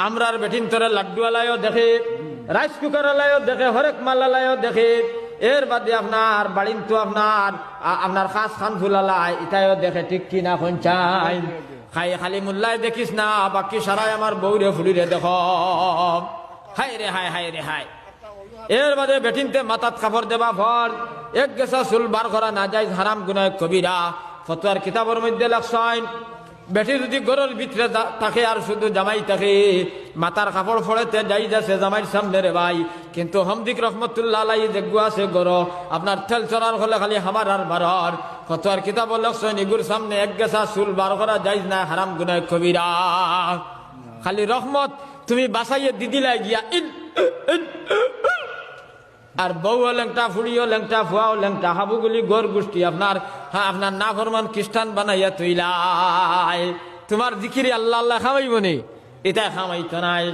আমরার বেটিন তোরে লাড্ডুয়ালায়ও দেখে, রাইস কুকারওয়ালায়ও দেখে, হরেক মালালায়ও দেখে। এর বাদে আপনার বাড়িন তো আপনার খাস খান ফুলালাই এটাও দেখে, ঠিক কিনা কোন চাই? খাই খালি মোল্লাই দেখিস না, বাকি সারাই আমার বউরে ফুলিরে দেখ। হাই রে হাই, হাই রে হাই। এর বাদে বেটিনতে মাথাত কাপড় দেবা ভর, এক গেছা চুল বার করা না যায়, হারাম গুনায় কবিরা। ফতোয়ার কিতাবের মধ্যে লাগছেন, বেটি যদি গরুর ভিতরে থাকে আর শুধু জামাই থাকে, মাথার কাপড় ফড়েতে যাই যাচ্ছে জামাইর সামনে রে ভাই। কিন্তু হমদিক রহমতুল্লাহ আলাই দেখবো আছে গরো আপনার তেল চড়ার হলে খালি হামার আর বারর। ফতোয়ার কিতাব লাগছেন, ইগুর সামনে এক গেছা চুল বার করা যায় না, হারাম গুনায় কবিরা। খালি রহমত তুমি বাসাইয়ে দিদিলাই গিয়া আর বউ লেংটা, ফুড়িও লেংটা, ফুয়াও লেংটা, হাবুগুলি গোর গোষ্ঠী আপনার আপনার না ফরমান খ্রিস্টান বানাইয়া তুইলাই। তোমার জিকিরি আল্লাহ আল্লাহ খামাইব নি? এটা খামাইতো নাই।